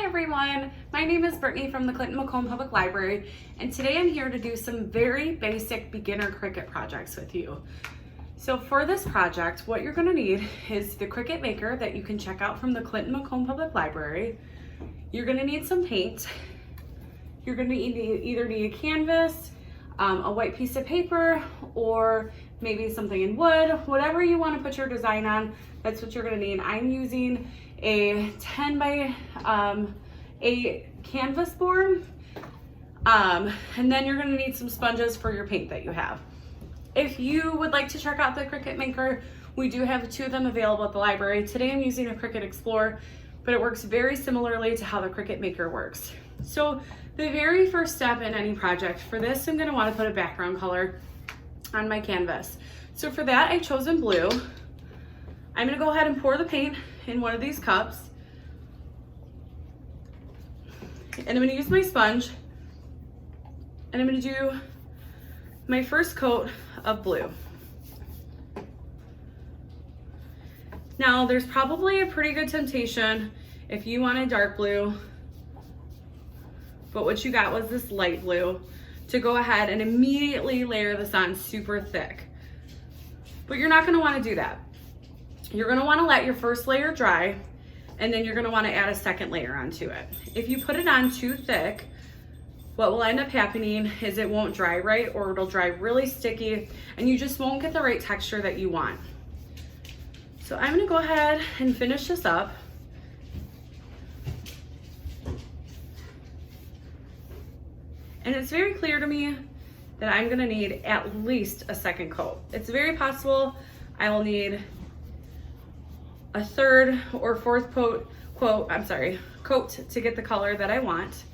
everyone, my name is Brittany from the Clinton-Macomb Public Library, and today I'm here to do some very basic beginner Cricut projects with you. So for this project, what you're going to need is the Cricut Maker that you can check out from the Clinton-Macomb Public Library. You're going to need some paint. You're going to either need a canvas, a white piece of paper, or maybe something in wood. Whatever you want to put your design on, that's what you're going to need. I'm using a 10 by 8 canvas board, and then you're going to need some sponges for your paint that you have. If you would like to check out the Cricut Maker, we do have 2 of them available at the library. Today I'm using a Cricut Explorer, but it works very similarly to how the Cricut Maker works. So the very first step in any project, for this I'm going to want to put a background color on my canvas. So for that I've chosen blue. I'm going to go ahead and pour the paint in one of these cups, and I'm going to use my sponge, and I'm going to do my first coat of blue. Now there's probably a pretty good temptation if you want a dark blue, but what you got was this light blue, to go ahead and immediately layer this on super thick. But you're not going to want to do that. You're going to want to let your first layer dry, and then you're going to want to add a second layer onto it. If you put it on too thick, what will end up happening is it won't dry right, or it'll dry really sticky, and you just won't get the right texture that you want. So I'm going to go ahead and finish this up. And it's very clear to me that I'm going to need at least a second coat. It's very possible I will need a third or fourth coat to get the color that I want.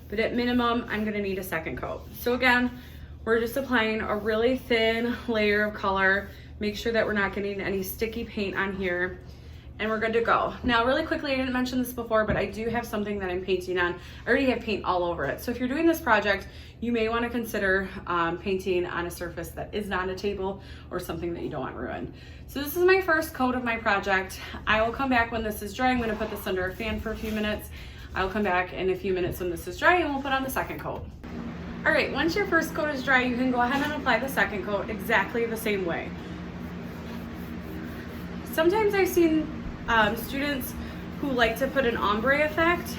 But at minimum, I'm gonna need a second coat. So again, we're just applying a really thin layer of color. Make sure that we're not getting any sticky paint on here, and we're good to go. Now, really quickly, I didn't mention this before, but I do have something that I'm painting on. I already have paint all over it. So if you're doing this project, you may want to consider painting on a surface that is not a table or something that you don't want ruined. So this is my first coat of my project. I will come back when this is dry. I'm going to put this under a fan for a few minutes. I'll come back in a few minutes when this is dry, and we'll put on the second coat. All right, once your first coat is dry, you can go ahead and apply the second coat exactly the same way. Sometimes I've seen students who like to put an ombre effect,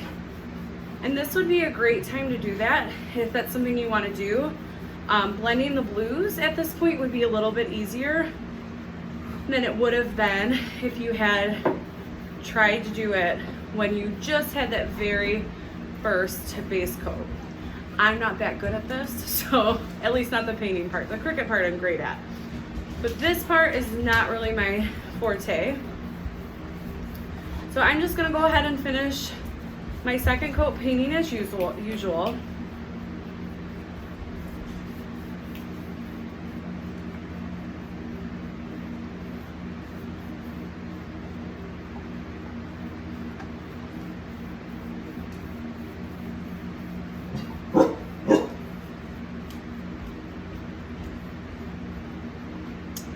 and this would be a great time to do that if that's something you want to do. Blending the blues at this point would be a little bit easier than it would have been if you had tried to do it when you just had that very first base coat. I'm not that good at this, so at least not the painting part. The Cricut part I'm great at, but this part is not really my forte. So I'm just gonna go ahead and finish my second coat painting as usual.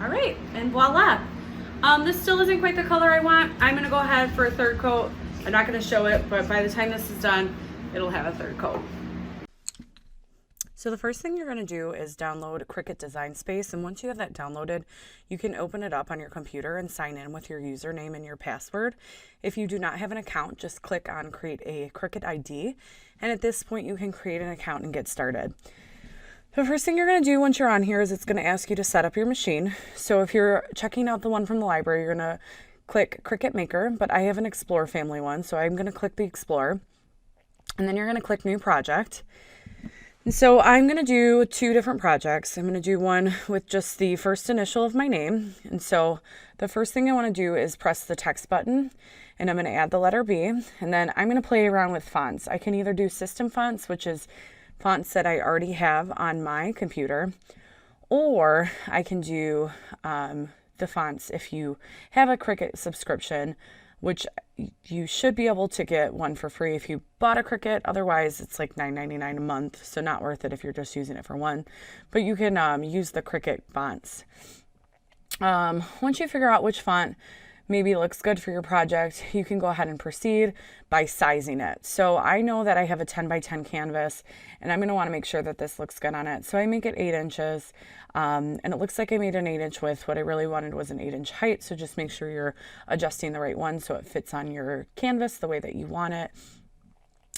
All right, and voila. This still isn't quite the color I want. I'm gonna go ahead for a third coat. I'm not gonna show it, but by the time this is done, it'll have a third coat. So the first thing you're gonna do is download Cricut Design Space, and once you have that downloaded, you can open it up on your computer and sign in with your username and your password. If you do not have an account, just click on Create a Cricut ID, and at this point you can create an account and get started. The first thing you're going to do once you're on here is it's going to ask you to set up your machine. So if you're checking out the one from the library, you're going to click Cricut Maker, but I have an Explorer family one, so I'm going to click the Explorer, and then you're going to click New Project. And so I'm going to do 2 different projects. I'm going to do one with just the first initial of my name. And so the first thing I want to do is press the text button, and I'm going to add the letter B, and then I'm going to play around with fonts. I can either do system fonts, which is fonts that I already have on my computer, or I can do the fonts if you have a Cricut subscription, which you should be able to get one for free if you bought a Cricut. Otherwise, it's like $9.99 a month, so not worth it if you're just using it for one. But you can use the Cricut fonts. Once you figure out which font maybe looks good for your project, you can go ahead and proceed by sizing it. So I know that I have a 10 by 10 canvas, and I'm going to want to make sure that this looks good on it. So I make it 8 inches, and it looks like I made an 8-inch width. What I really wanted was an 8-inch height, so just make sure you're adjusting the right one so it fits on your canvas the way that you want it.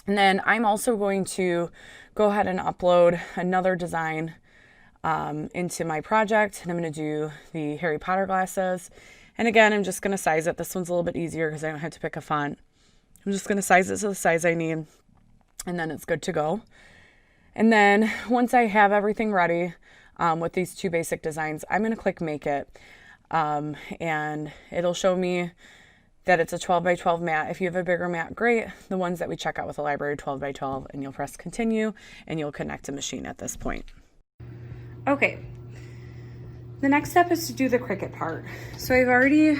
And then I'm also going to go ahead and upload another design into my project, and I'm going to do the Harry Potter glasses. And again, I'm just going to size it. This one's a little bit easier because I don't have to pick a font. I'm just going to size it to the size I need, and then it's good to go. And then once I have everything ready with these 2 basic designs, I'm going to click Make It, and it'll show me that it's a 12 by 12 mat. If you have a bigger mat, great. The ones that we check out with the library are 12 by 12, and you'll press Continue, and you'll connect to Machine at this point. Okay. The next step is to do the Cricut part. So I've already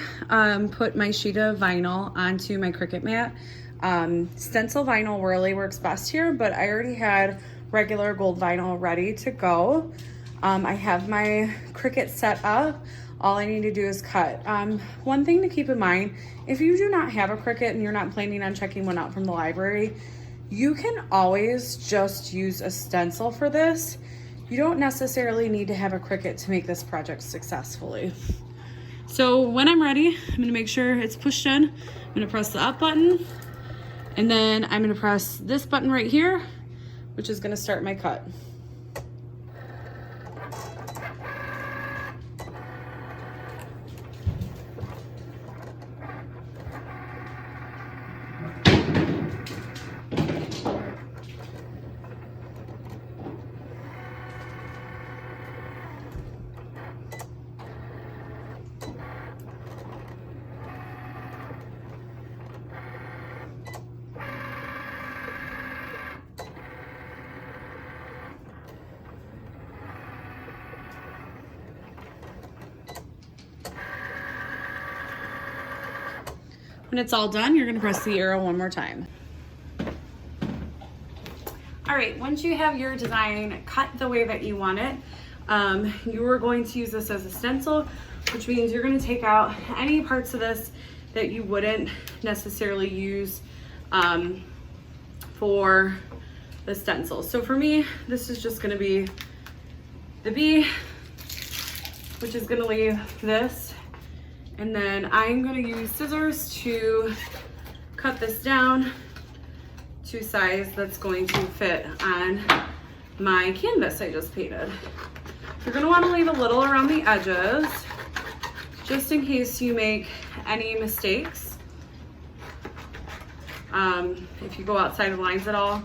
put my sheet of vinyl onto my Cricut mat. Stencil vinyl really works best here, but I already had regular gold vinyl ready to go. I have my Cricut set up. All I need to do is cut. One thing to keep in mind, if you do not have a Cricut and you're not planning on checking one out from the library, you can always just use a stencil for this. You don't necessarily need to have a Cricut to make this project successfully. So when I'm ready, I'm gonna make sure it's pushed in. I'm gonna press the up button, and then I'm gonna press this button right here, which is gonna start my cut. When it's all done, you're gonna press the arrow one more time. All right, once you have your design cut the way that you want it, you are going to use this as a stencil, which means you're gonna take out any parts of this that you wouldn't necessarily use for the stencil. So for me, this is just gonna be the B, which is gonna leave this. And then I'm gonna use scissors to cut this down to size that's going to fit on my canvas I just painted. You're gonna wanna leave a little around the edges, just in case you make any mistakes. If you go outside of the lines at all,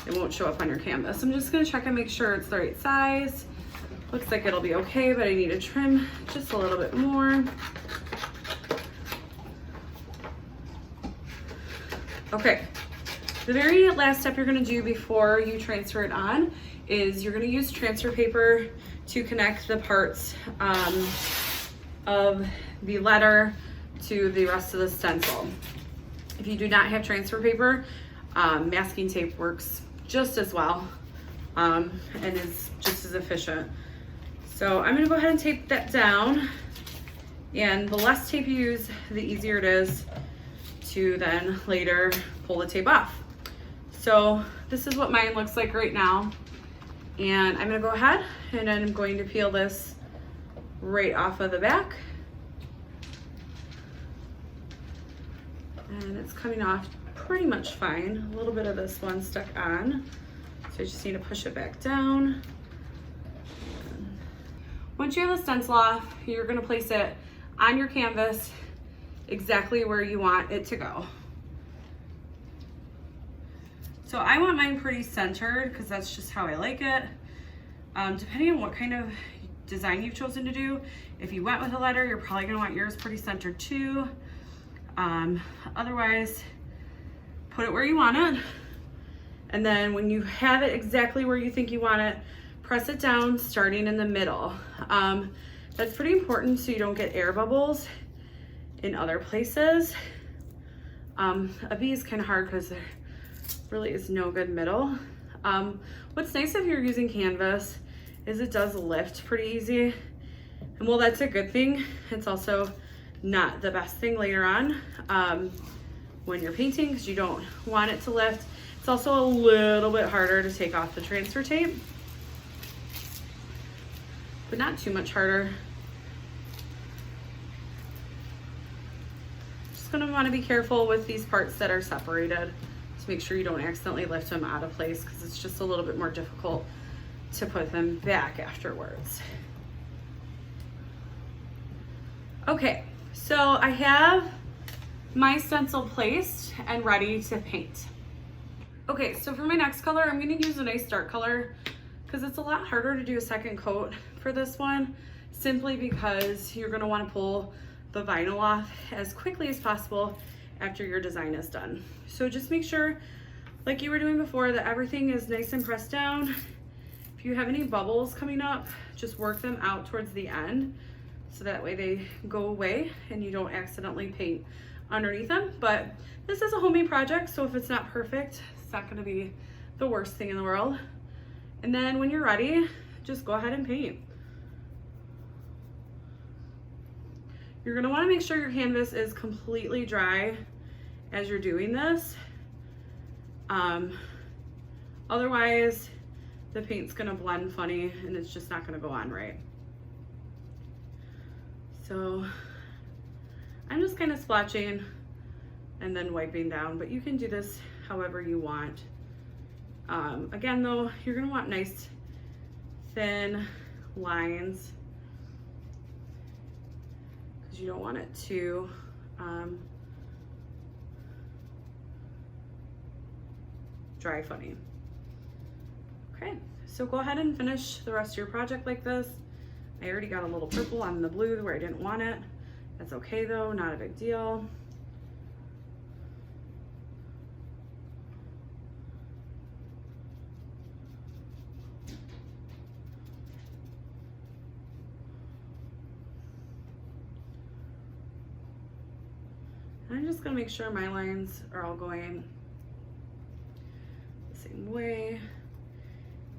it won't show up on your canvas. I'm just gonna check and make sure it's the right size. Looks like it'll be okay, but I need to trim just a little bit more. Okay, the very last step you're gonna do before you transfer it on is you're gonna use transfer paper to connect the parts of the letter to the rest of the stencil. If you do not have transfer paper, masking tape works just as well and is just as efficient. So I'm gonna go ahead and tape that down, and the less tape you use, the easier it is to then later pull the tape off. So this is what mine looks like right now. And I'm gonna go ahead and I'm going to peel this right off of the back. And it's coming off pretty much fine. A little bit of this one stuck on. So I just need to push it back down. Once you have the stencil off, you're gonna place it on your canvas exactly where you want it to go. So I want mine pretty centered because that's just how I like it. Depending on what kind of design you've chosen to do, if you went with a letter, you're probably gonna want yours pretty centered too. Otherwise, put it where you want it. And then when you have it exactly where you think you want it, press it down starting in the middle. That's pretty important so you don't get air bubbles in other places. A B is kind of hard because there really is no good middle. What's nice if you're using canvas is it does lift pretty easy. And while that's a good thing, it's also not the best thing later on when you're painting, because you don't want it to lift. It's also a little bit harder to take off the transfer tape, but not too much harder. Just gonna want to be careful with these parts that are separated to make sure you don't accidentally lift them out of place, because it's just a little bit more difficult to put them back afterwards. Okay, so I have my stencil placed and ready to paint. Okay, so for my next color, I'm gonna use a nice dark color because it's a lot harder to do a second coat for this one, simply because you're gonna wanna pull the vinyl off as quickly as possible after your design is done. So just make sure, like you were doing before, that everything is nice and pressed down. If you have any bubbles coming up, just work them out towards the end so that way they go away and you don't accidentally paint underneath them. But this is a homemade project, so if it's not perfect, it's not gonna be the worst thing in the world. And then when you're ready, just go ahead and paint. You're gonna wanna make sure your canvas is completely dry as you're doing this. Otherwise, the paint's gonna blend funny and it's just not gonna go on right. So I'm just kind of splotching and then wiping down, but you can do this however you want. Again though, you're gonna want nice thin lines because you don't want it to dry funny. Okay, so go ahead and finish the rest of your project like this. I already got a little purple on the blue where I didn't want it. That's okay though, not a big deal. And I'm just gonna make sure my lines are all going the same way.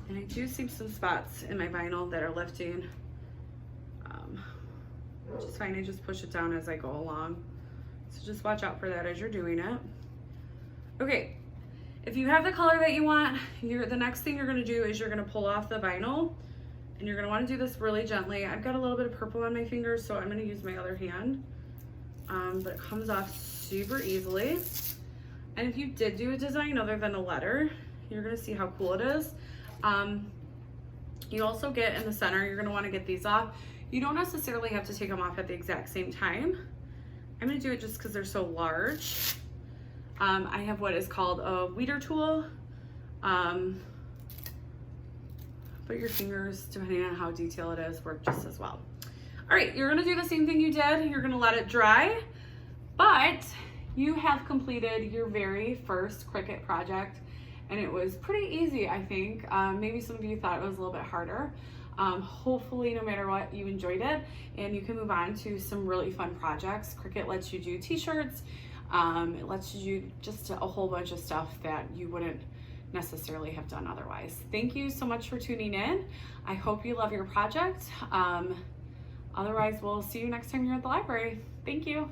And I do see some spots in my vinyl that are lifting, which is fine. I just push it down as I go along. So just watch out for that as you're doing it. Okay, if you have the color that you want, the next thing you're gonna do is you're gonna pull off the vinyl, and you're gonna wanna do this really gently. I've got a little bit of purple on my fingers, so I'm gonna use my other hand, but it comes off super easily. And if you did do a design other than a letter, you're gonna see how cool it is. You also get in the center, you're gonna wanna get these off. You don't necessarily have to take them off at the exact same time. I'm gonna do it just because they're so large. I have what is called a weeder tool, but your fingers, depending on how detailed it is, work just as well. All right, you're gonna do the same thing you did. You're gonna let it dry, but you have completed your very first Cricut project, and it was pretty easy, I think. Maybe some of you thought it was a little bit harder. Hopefully, no matter what, you enjoyed it, and you can move on to some really fun projects. Cricut lets you do t-shirts. It lets you do just a whole bunch of stuff that you wouldn't necessarily have done otherwise. Thank you so much for tuning in. I hope you love your project. Otherwise, we'll see you next time you're at the library. Thank you.